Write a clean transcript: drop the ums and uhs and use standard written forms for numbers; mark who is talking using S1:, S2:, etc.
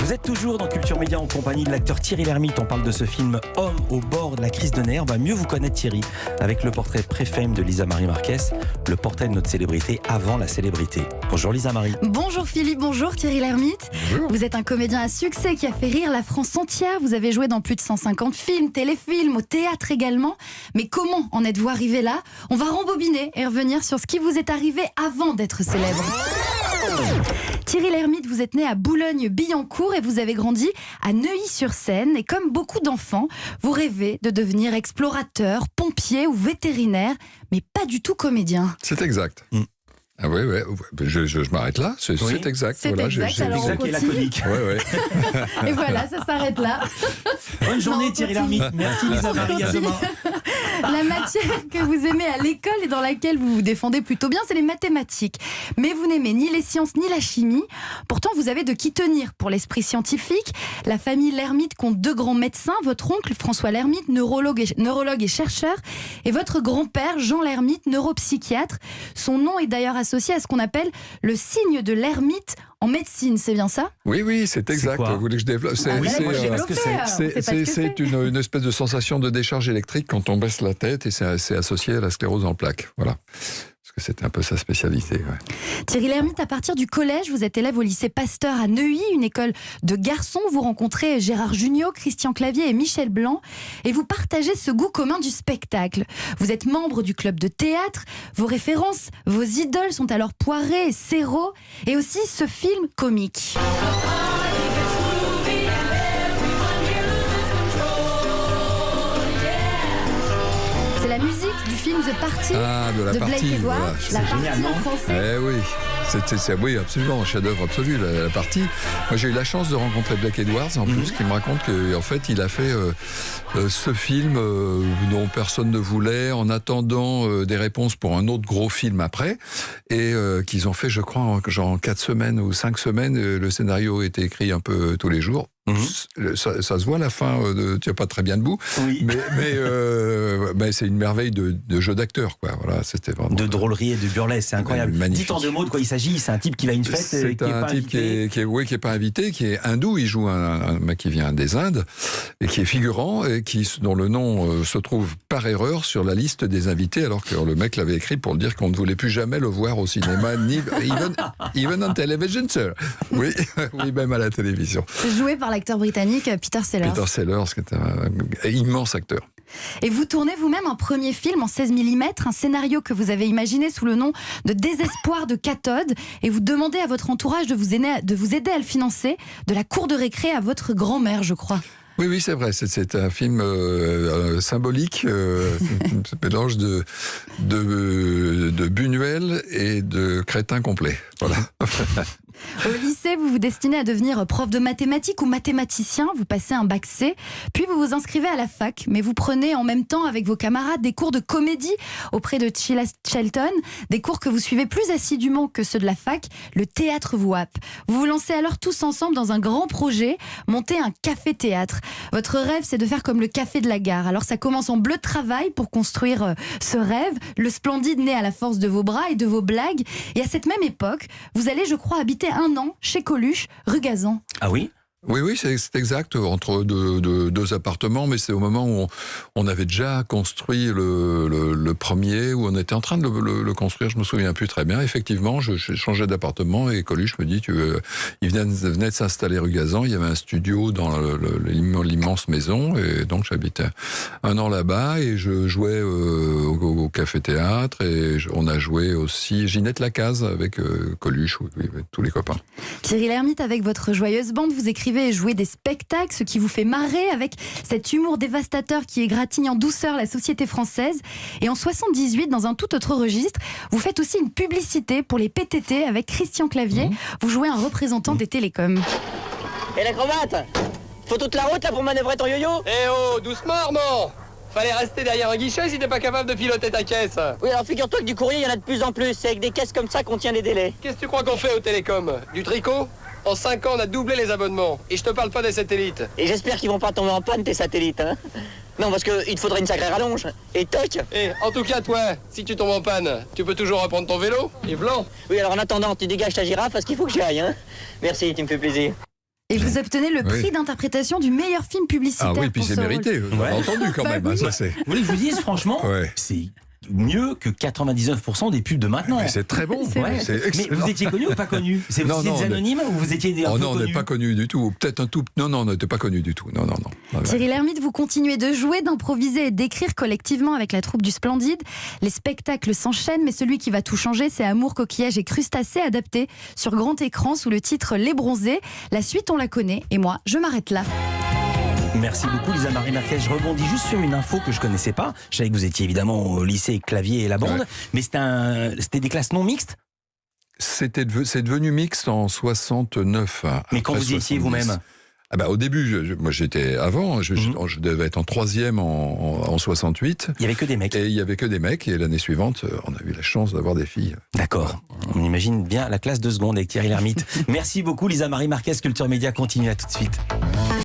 S1: Vous êtes toujours dans Culture Média en compagnie de l'acteur Thierry Lhermitte. On parle de ce film Homme au bord de la crise de nerfs. On va mieux vous connaître Thierry avec le portrait pré-fame de Lisa Marie Marquez, le portrait de notre célébrité avant la célébrité. Bonjour Lisa Marie.
S2: Bonjour Philippe, bonjour Thierry Lhermitte.
S3: Bonjour.
S2: Vous êtes un comédien à succès qui a fait rire la France entière. Vous avez joué dans plus de 150 films, téléfilms, au théâtre également. Mais comment en êtes-vous arrivé là? On va rembobiner et revenir sur ce qui vous est arrivé avant d'être célèbre. Thierry Lhermitte, vous êtes né à Boulogne-Billancourt et vous avez grandi à Neuilly-sur-Seine. Et comme beaucoup d'enfants, vous rêvez de devenir explorateur, pompier ou vétérinaire, mais pas du tout comédien.
S3: C'est exact. Ah oui, je m'arrête là, c'est exact.
S2: C'est exact, alors on
S1: et
S2: continue.
S1: laconique.
S3: Ouais.
S2: Et voilà, ça s'arrête là.
S1: Bonne journée
S2: Non,
S1: Thierry
S2: continue.
S1: Lhermitte. Merci Lisa Marie, à demain.
S2: La matière que vous aimez à l'école et dans laquelle vous vous défendez plutôt bien, c'est les mathématiques. Mais vous n'aimez ni les sciences ni la chimie. Pourtant, vous avez de qui tenir pour l'esprit scientifique. La famille Lhermitte compte 2 grands médecins. Votre oncle, François Lhermitte, neurologue et chercheur. Et votre grand-père, Jean Lhermitte, neuropsychiatre. Son nom est d'ailleurs associé à ce qu'on appelle le signe de l'ermite en médecine. C'est bien ça?
S3: Oui, c'est exact.
S1: quoi
S3: Vous voulez que je développe? C'est une espèce de sensation de décharge électrique quand on baisse la tête et c'est associé à la sclérose en plaques. Voilà. Parce que c'était un peu sa spécialité. Ouais.
S2: Thierry Lhermitte, à partir du collège, vous êtes élève au lycée Pasteur à Neuilly, une école de garçons. Vous rencontrez Gérard Jugnot, Christian Clavier et Michel Blanc. Et vous partagez ce goût commun du spectacle. Vous êtes membre du club de théâtre. Vos références, vos idoles sont alors Poiré et Serrault. Et aussi ce film comique. C'est la musique du film The Party
S3: De la
S2: de Blake
S3: partie.
S2: Edwards.
S3: Voilà.
S2: La partie
S1: génial, non?
S2: en français.
S3: Oui. Oui, absolument, un chef-d'œuvre absolu, la partie. Moi, j'ai eu la chance de rencontrer Blake Edwards, en plus, qui me raconte qu'en fait, il a fait ce film dont personne ne voulait, en attendant des réponses pour un autre gros film après, et qu'ils ont fait, je crois, en 4 semaines ou 5 semaines. Le scénario a été écrit un peu tous les jours. Ça se voit à la fin, tu n'es pas très bien debout,
S1: Oui.
S3: mais c'est une merveille de jeu d'acteur, quoi. Voilà, c'était vraiment
S1: De drôlerie et de burlesque, c'est incroyable.
S3: Magnifique.
S1: Dites en 2 mots de quoi il s'agit. C'est un type qui va à une fête
S3: C'est
S1: qui est
S3: un
S1: pas
S3: type qui
S1: invité.
S3: est pas invité, qui est hindou. Il joue un mec qui vient des Indes et qui est figurant et dont le nom se trouve par erreur sur la liste des invités, alors que le mec l'avait écrit pour dire qu'on ne voulait plus jamais le voir au cinéma, ni even on television, sir. Oui, même à la télévision.
S2: Joué par l'acteur britannique Peter Sellers.
S3: Peter Sellers, qui est un immense acteur.
S2: Et vous tournez vous-même un premier film en 16 mm, un scénario que vous avez imaginé sous le nom de Désespoir de cathode, et vous demandez à votre entourage de vous aider à le financer, de la cour de récré à votre grand-mère, je crois.
S3: Oui, c'est vrai. C'est un film symbolique, un mélange de Buñuel et de crétin complet. Voilà.
S2: Au lycée, vous vous destinez à devenir prof de mathématiques ou mathématicien, vous passez un bac C, puis vous vous inscrivez à la fac, mais vous prenez en même temps avec vos camarades des cours de comédie auprès de Sheila Shelton, des cours que vous suivez plus assidûment que ceux de la fac, le théâtre vous happe. Vous vous lancez alors tous ensemble dans un grand projet, monter un café-théâtre. Votre rêve, c'est de faire comme le café de la gare. Alors ça commence en bleu de travail pour construire ce rêve, le Splendide né à la force de vos bras et de vos blagues. Et à cette même époque, vous allez, je crois, habiter 1 an chez Coluche, rue Gazan.
S1: Ah oui?
S3: Oui, c'est exact, entre deux appartements, mais c'est au moment où on avait déjà construit le premier, où on était en train de le construire, je me souviens plus très bien. Effectivement, je changeais d'appartement et Coluche me dit il venait de s'installer rue Gazan, il y avait un studio dans l'immense maison, et donc j'habitais 1 an là-bas, et je jouais au café-théâtre, et on a joué aussi Ginette Lacaze avec Coluche, oui, tous les copains.
S2: Thierry Lhermitte, avec votre joyeuse bande, vous écrivez et jouez des spectacles, ce qui vous fait marrer avec cet humour dévastateur qui égratigne en douceur la société française. Et en 78, dans un tout autre registre, vous faites aussi une publicité pour les PTT avec Christian Clavier. Vous jouez un représentant des télécoms.
S4: Et l'acrobate? Faut toute la route là pour manœuvrer ton yo-yo?
S5: Eh oh, doucement Armand! Fallait rester derrière un guichet si t'es pas capable de piloter ta caisse.
S4: Oui, alors figure-toi que du courrier, il y en a de plus en plus. C'est avec des caisses comme ça qu'on tient les délais.
S5: Qu'est-ce que tu crois qu'on fait au télécom? Du tricot? En 5 ans, on a doublé les abonnements. Et je te parle pas des satellites.
S4: Et j'espère qu'ils vont pas tomber en panne, tes satellites, hein? Non, parce qu'il te faudrait une sacrée rallonge. Et toc!
S5: Eh, en tout cas, toi, si tu tombes en panne, tu peux toujours reprendre ton vélo, et blanc.
S4: Oui, alors en attendant, tu dégages ta girafe parce qu'il faut que j'y aille, hein? Merci, tu me fais plaisir.
S2: Et vous obtenez le prix d'interprétation du meilleur film publicitaire.
S3: Ah oui, puis
S2: pour
S3: c'est
S2: ce
S3: mérité.
S2: rôle.
S3: On a entendu quand même. Ça, c'est...
S1: Vous voulez que je vous dise, franchement, c'est mieux que 99% des pubs de maintenant.
S3: Mais c'est très bon.
S2: C'est vrai.
S3: C'est
S1: Mais
S3: excellent.
S1: vous étiez connu ou pas connu? C'est vous étiez des anonymes ou vous étiez un peu
S3: non, on n'est
S1: connus?
S3: pas connus du tout. Peut-être un tout. Non, on n'était pas connus du tout. Non.
S2: Thierry Lhermitte, vous continuez de jouer, d'improviser et d'écrire collectivement avec la troupe du Splendide. Les spectacles s'enchaînent, mais celui qui va tout changer, c'est Amour, coquillage et crustacés, adapté sur grand écran sous le titre Les Bronzés. La suite, on la connaît, et moi, je m'arrête là.
S1: Merci beaucoup Lisa Marie Marquez. Je rebondis juste sur une info que je connaissais pas. Je savais que vous étiez évidemment au lycée Clavier et la bande, mais c'était des classes non mixtes.
S3: C'est devenu mixte en 69.
S1: Mais quand vous y étiez vous-même?
S3: Au début, moi j'étais avant, je devais être en 3e en 68.
S1: Il y avait que des mecs.
S3: Et il y avait que des mecs, et l'année suivante, on a eu la chance d'avoir des filles.
S1: D'accord. On imagine bien la classe de seconde avec Thierry Lhermitte. Merci beaucoup Lisa Marie Marquez. Culture Média continue, à tout de suite.